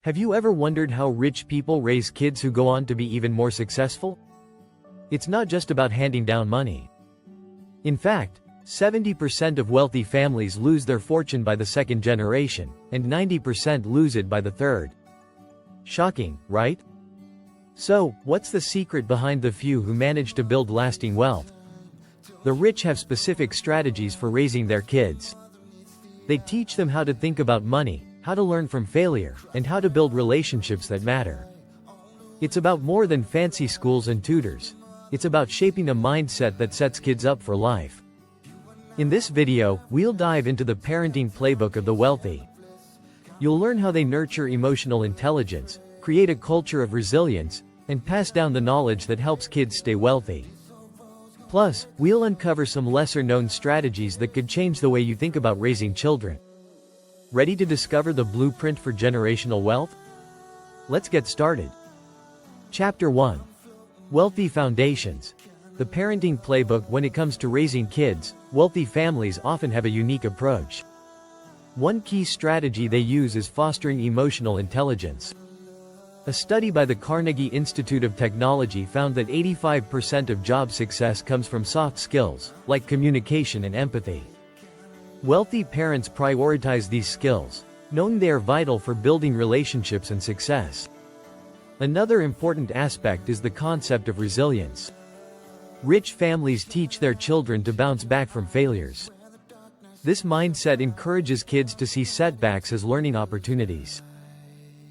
Have you ever wondered how rich people raise kids who go on to be even more successful? It's not just about handing down money. In fact, 70% of wealthy families lose their fortune by the second generation, and 90% lose it by the third. Shocking, right? So, what's the secret behind the few who manage to build lasting wealth? The rich have specific strategies for raising their kids. They teach them how to think about money, how to learn from failure, and how to build relationships that matter. It's about more than fancy schools and tutors. It's about shaping a mindset that sets kids up for life. In this video, we'll dive into the parenting playbook of the wealthy. You'll learn how they nurture emotional intelligence, create a culture of resilience, and pass down the knowledge that helps kids stay wealthy. Plus, we'll uncover some lesser-known strategies that could change the way you think about raising children. Ready to discover the blueprint for generational wealth? Let's get started. Chapter 1. Wealthy Foundations. The parenting playbook. When it comes to raising kids, wealthy families often have a unique approach. One key strategy they use is fostering emotional intelligence. A study by the Carnegie Institute of Technology found that 85% of job success comes from soft skills, like communication and empathy. Wealthy parents prioritize these skills, knowing they are vital for building relationships and success. Another important aspect is the concept of resilience. Rich families teach their children to bounce back from failures. This mindset encourages kids to see setbacks as learning opportunities.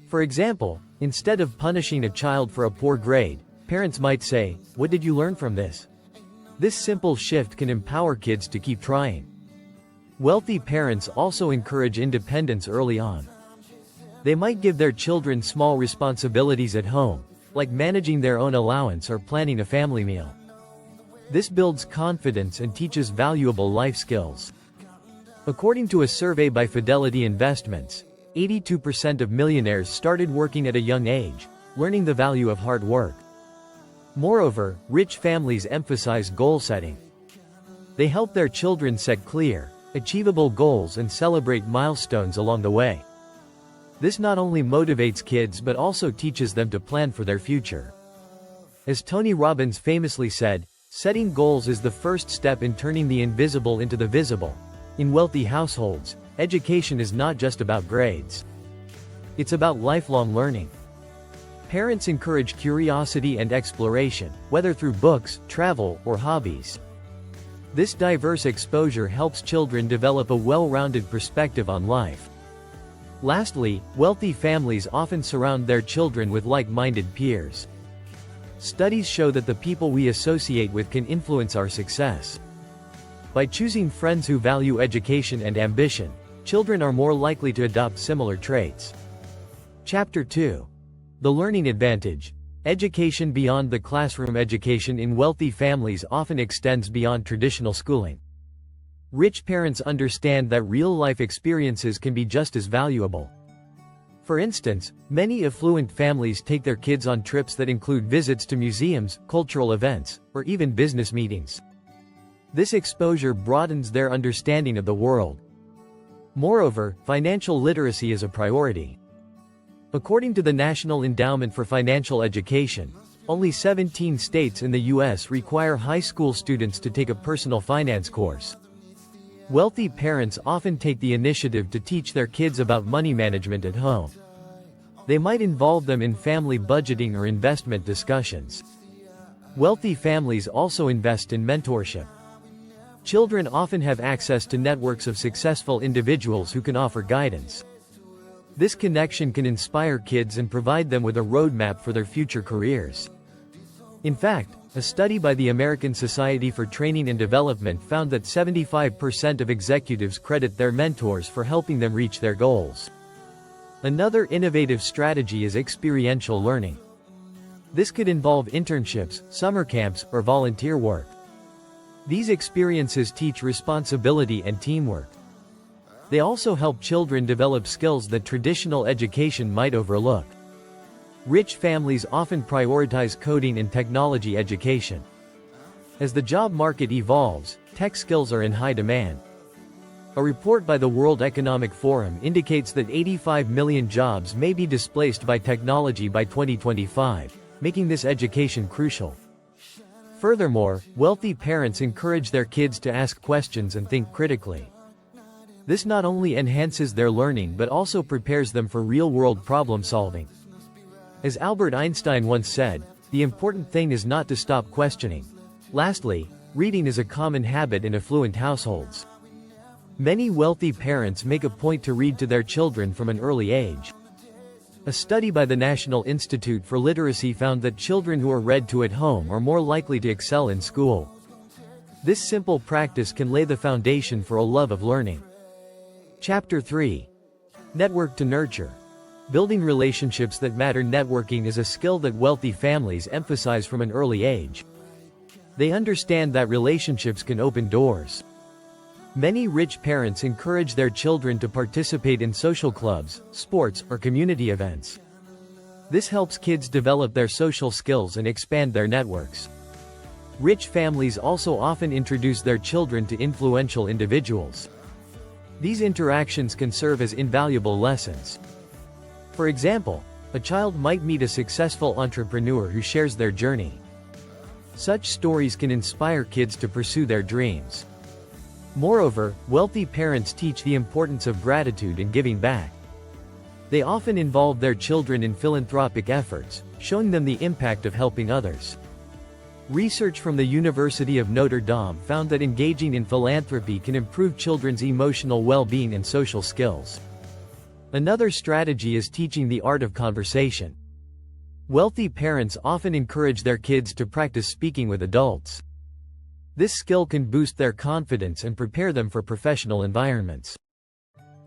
For example, instead of punishing a child for a poor grade, parents might say, "What did you learn from this?" This simple shift can empower kids to keep trying. Wealthy parents also encourage independence early on. They might give their children small responsibilities at home, like managing their own allowance or planning a family meal. This builds confidence and teaches valuable life skills. According to a survey by Fidelity Investments, 82% of millionaires started working at a young age, learning the value of hard work. Moreover, rich families emphasize goal setting. They help their children set clear, achievable goals and celebrate milestones along the way. This not only motivates kids but also teaches them to plan for their future. As Tony Robbins famously said, setting goals is the first step in turning the invisible into the visible. In wealthy households, education is not just about grades. It's about lifelong learning. Parents encourage curiosity and exploration, whether through books, travel, or hobbies. This diverse exposure helps children develop a well-rounded perspective on life. Lastly, wealthy families often surround their children with like-minded peers. Studies show that the people we associate with can influence our success. By choosing friends who value education and ambition, children are more likely to adopt similar traits. Chapter 2. The Learning Advantage. Education beyond the classroom. Education in wealthy families often extends beyond traditional schooling. Rich parents understand that real-life experiences can be just as valuable. For instance, many affluent families take their kids on trips that include visits to museums, cultural events, or even business meetings. This exposure broadens their understanding of the world. Moreover, financial literacy is a priority. According to the National Endowment for Financial Education, only 17 states in the U.S. require high school students to take a personal finance course. Wealthy parents often take the initiative to teach their kids about money management at home. They might involve them in family budgeting or investment discussions. Wealthy families also invest in mentorship. Children often have access to networks of successful individuals who can offer guidance. This connection can inspire kids and provide them with a roadmap for their future careers. In fact, a study by the American Society for Training and Development found that 75% of executives credit their mentors for helping them reach their goals. Another innovative strategy is experiential learning. This could involve internships, summer camps, or volunteer work. These experiences teach responsibility and teamwork. They also help children develop skills that traditional education might overlook. Rich families often prioritize coding and technology education. As the job market evolves, tech skills are in high demand. A report by the World Economic Forum indicates that 85 million jobs may be displaced by technology by 2025, making this education crucial. Furthermore, wealthy parents encourage their kids to ask questions and think critically. This not only enhances their learning but also prepares them for real-world problem-solving. As Albert Einstein once said, the important thing is not to stop questioning. Lastly, reading is a common habit in affluent households. Many wealthy parents make a point to read to their children from an early age. A study by the National Institute for Literacy found that children who are read to at home are more likely to excel in school. This simple practice can lay the foundation for a love of learning. Chapter 3. Network to Nurture. Building relationships that matter. Networking is a skill that wealthy families emphasize from an early age. They understand that relationships can open doors. Many rich parents encourage their children to participate in social clubs, sports, or community events. This helps kids develop their social skills and expand their networks. Rich families also often introduce their children to influential individuals. These interactions can serve as invaluable lessons. For example, a child might meet a successful entrepreneur who shares their journey. Such stories can inspire kids to pursue their dreams. Moreover, wealthy parents teach the importance of gratitude and giving back. They often involve their children in philanthropic efforts, showing them the impact of helping others. Research from the University of Notre Dame found that engaging in philanthropy can improve children's emotional well-being and social skills. Another strategy is teaching the art of conversation. Wealthy parents often encourage their kids to practice speaking with adults. This skill can boost their confidence and prepare them for professional environments.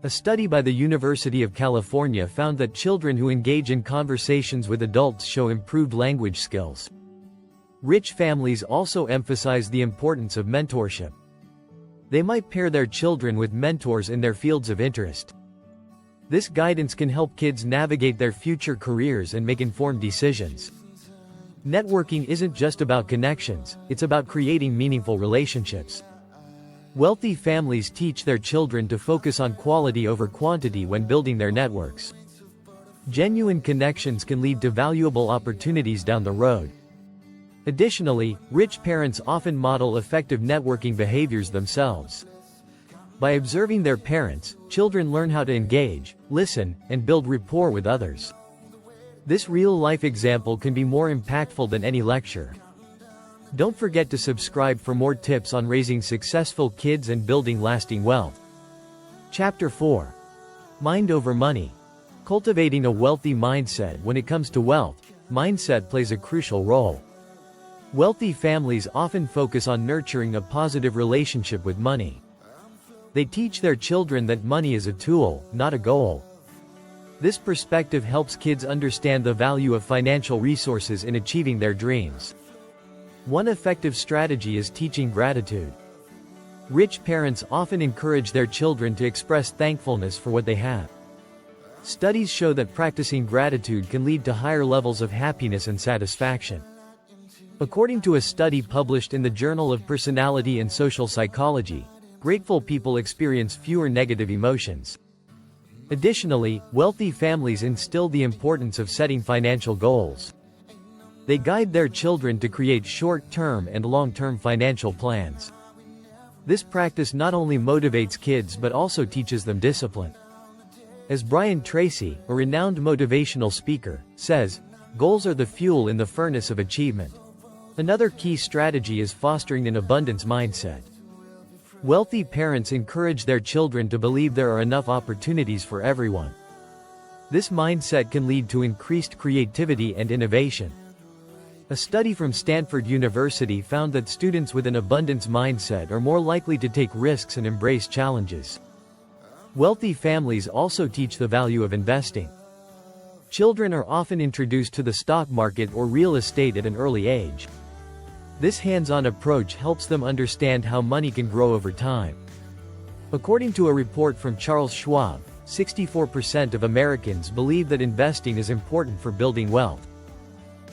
A study by the University of California found that children who engage in conversations with adults show improved language skills. Rich families also emphasize the importance of mentorship. They might pair their children with mentors in their fields of interest. This guidance can help kids navigate their future careers and make informed decisions. Networking isn't just about connections, it's about creating meaningful relationships. Wealthy families teach their children to focus on quality over quantity when building their networks. Genuine connections can lead to valuable opportunities down the road. Additionally, rich parents often model effective networking behaviors themselves. By observing their parents, children learn how to engage, listen, and build rapport with others. This real-life example can be more impactful than any lecture. Don't forget to subscribe for more tips on raising successful kids and building lasting wealth. Chapter 4. Mind over Money. Cultivating a wealthy mindset. When it comes to wealth, mindset plays a crucial role. Wealthy families often focus on nurturing a positive relationship with money. They teach their children that money is a tool, not a goal. This perspective helps kids understand the value of financial resources in achieving their dreams. One effective strategy is teaching gratitude. Rich parents often encourage their children to express thankfulness for what they have. Studies show that practicing gratitude can lead to higher levels of happiness and satisfaction. According to a study published in the Journal of Personality and Social Psychology, grateful people experience fewer negative emotions. Additionally, wealthy families instill the importance of setting financial goals. They guide their children to create short-term and long-term financial plans. This practice not only motivates kids but also teaches them discipline. As Brian Tracy, a renowned motivational speaker, says, "Goals are the fuel in the furnace of achievement." Another key strategy is fostering an abundance mindset. Wealthy parents encourage their children to believe there are enough opportunities for everyone. This mindset can lead to increased creativity and innovation. A study from Stanford University found that students with an abundance mindset are more likely to take risks and embrace challenges. Wealthy families also teach the value of investing. Children are often introduced to the stock market or real estate at an early age. This hands-on approach helps them understand how money can grow over time. According to a report from Charles Schwab, 64% of Americans believe that investing is important for building wealth.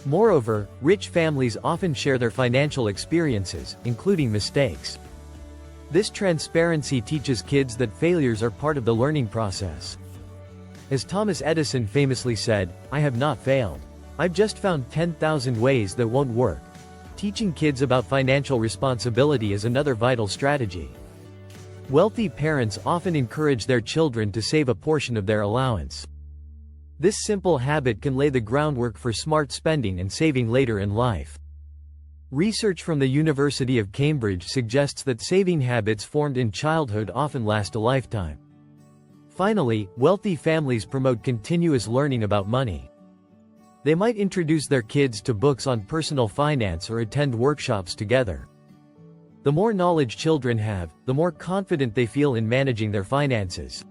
Moreover, rich families often share their financial experiences, including mistakes. This transparency teaches kids that failures are part of the learning process. As Thomas Edison famously said, "I have not failed. I've just found 10,000 ways that won't work." Teaching kids about financial responsibility is another vital strategy. Wealthy parents often encourage their children to save a portion of their allowance. This simple habit can lay the groundwork for smart spending and saving later in life. Research from the University of Cambridge suggests that saving habits formed in childhood often last a lifetime. Finally, wealthy families promote continuous learning about money. They might introduce their kids to books on personal finance or attend workshops together. The more knowledge children have, the more confident they feel in managing their finances.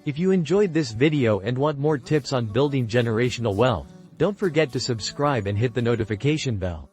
If you enjoyed this video and want more tips on building generational wealth, don't forget to subscribe and hit the notification bell.